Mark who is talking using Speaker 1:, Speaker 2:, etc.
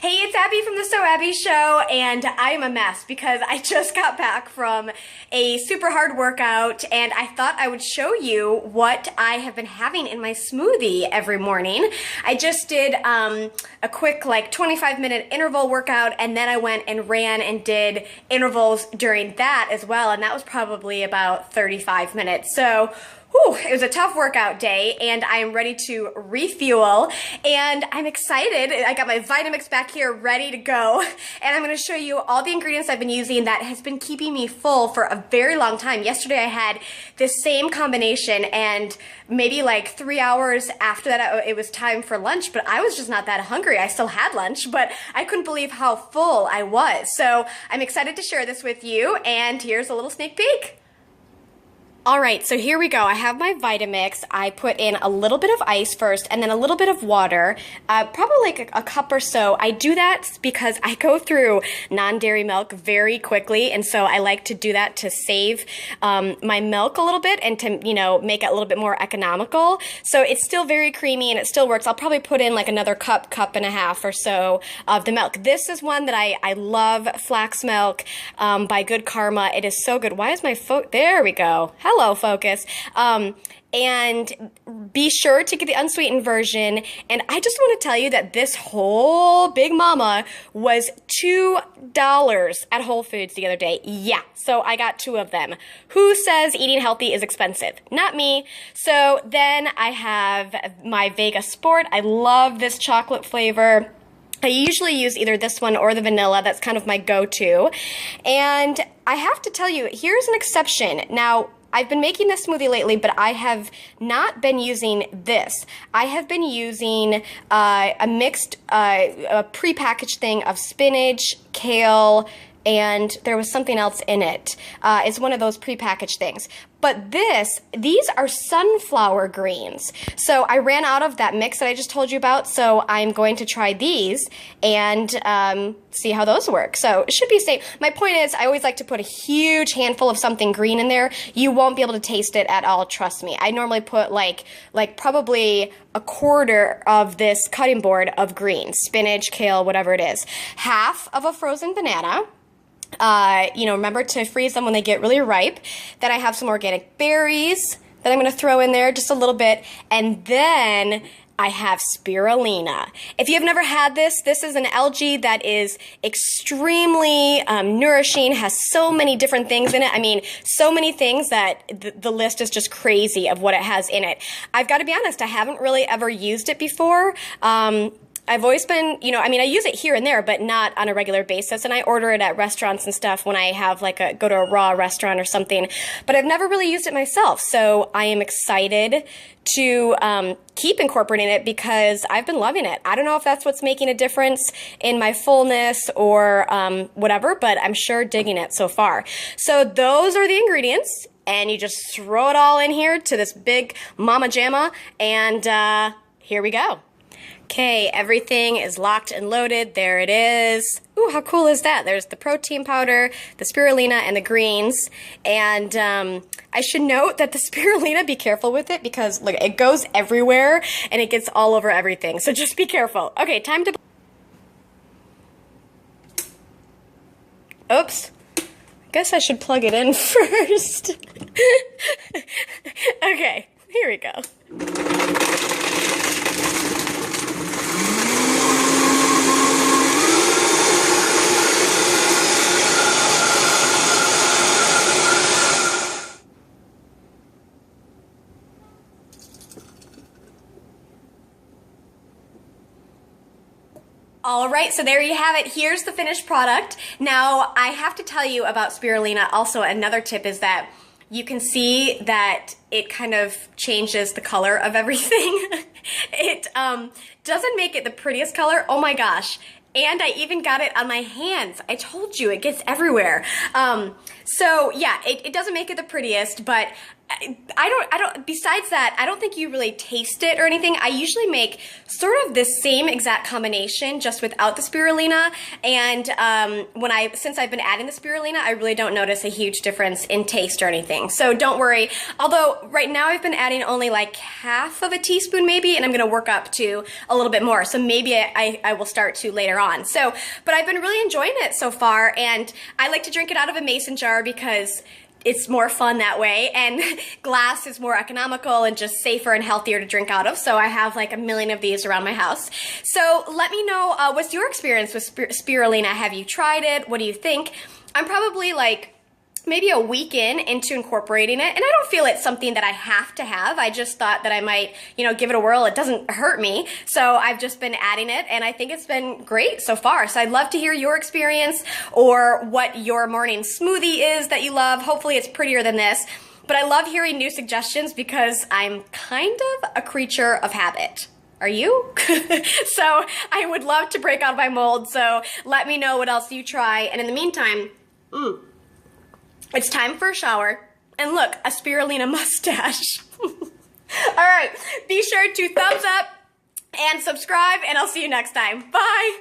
Speaker 1: Hey, it's Abby from the So Abby Show, and I'm a mess because I just got back from a super hard workout, and I thought I would show you what I have been having in my smoothie every morning. I just did a quick 25-minute interval workout, and then I went and ran and did intervals during that as well, and that was probably about 35 minutes. So whew, it was a tough workout day, and I am ready to refuel, and I'm excited. I got my Vitamix back here ready to go, and I'm going to show you all the ingredients I've been using that has been keeping me full for a very long time. Yesterday I had this same combination, and maybe 3 hours after that it was time for lunch, but I was just not that hungry. I still had lunch, but I couldn't believe how full I was. So I'm excited to share this with you, and here's a little sneak peek. All right, so here we go. I have my Vitamix. I put in a little bit of ice first and then a little bit of water, probably a cup or so. I do that because I go through non-dairy milk very quickly, and so I like to do that to save my milk a little bit and to, make it a little bit more economical. So it's still very creamy and it still works. I'll probably put in another cup and a half or so of the milk. This is one that I love, flax milk by Good Karma. It is so good. Why is my there we go. Hello, focus. And be sure to get the unsweetened version. And I just want to tell you that this whole big mama was $2 at Whole Foods the other day. Yeah, so I got 2 of them. Who says eating healthy is expensive? Not me. So then I have my Vega Sport. I love this chocolate flavor. I usually use either this one or the vanilla. That's kind of my go-to. And I have to tell you, here's an exception. Now, I've been making this smoothie lately, but I have not been using this. I have been using a mixed, a prepackaged thing of spinach, kale, and there was something else in it. It's one of those prepackaged things. But these are sunflower greens. So I ran out of that mix that I just told you about, so I'm going to try these and see how those work. So it should be safe. My point is, I always like to put a huge handful of something green in there. You won't be able to taste it at all, trust me. I normally put like probably a quarter of this cutting board of greens, spinach, kale, whatever it is. Half of a frozen banana. Remember to freeze them when they get really ripe. Then I have some organic berries that I'm going to throw in there just a little bit. And then I have spirulina. If you've never had this is an algae that is extremely nourishing, has so many different things in it. I mean, so many things that the list is just crazy of what it has in it. I've got to be honest, I haven't really ever used it before. I've always been, I use it here and there, but not on a regular basis. And I order it at restaurants and stuff when I have go to a raw restaurant or something. But I've never really used it myself. So I am excited to keep incorporating it because I've been loving it. I don't know if that's what's making a difference in my fullness or whatever, but I'm sure digging it so far. So those are the ingredients. And you just throw it all in here to this big mama jamma. And here we go. Okay, everything is locked and loaded. There it is. Ooh, how cool is that? There's the protein powder, the spirulina, and the greens. And I should note that the spirulina, be careful with it because, look, it goes everywhere and it gets all over everything. So just be careful. Okay, time to... Oops. I guess I should plug it in first. Okay, here we go. All right, so there you have it. Here's the finished product. Now, I have to tell you about spirulina. Also, another tip is that you can see that it kind of changes the color of everything. It doesn't make it the prettiest color. Oh my gosh. And I even got it on my hands. I told you, it gets everywhere. So yeah, it doesn't make it the prettiest, but besides that, I don't think you really taste it or anything. I usually make sort of the same exact combination, just without the spirulina. And since I've been adding the spirulina, I really don't notice a huge difference in taste or anything. So don't worry. Although right now I've been adding only like half of a teaspoon maybe, and I'm gonna work up to a little bit more. So maybe I will start to later on. So, but I've been really enjoying it so far, and I like to drink it out of a mason jar because it's more fun that way, and glass is more economical and just safer and healthier to drink out of. So I have like a million of these around my house. So let me know, what's your experience with spirulina? Have you tried it? What do you think? I'm probably like maybe a week into incorporating it, and I don't feel it's something that I have to have. I just thought that I might, give it a whirl. It doesn't hurt me. So I've just been adding it, and I think it's been great so far. So I'd love to hear your experience or what your morning smoothie is that you love. Hopefully it's prettier than this, but I love hearing new suggestions because I'm kind of a creature of habit. Are you? So I would love to break out of my mold. So let me know what else you try. And in the meantime, it's time for a shower, and look, a spirulina mustache. All right, be sure to thumbs up and subscribe, and I'll see you next time. Bye.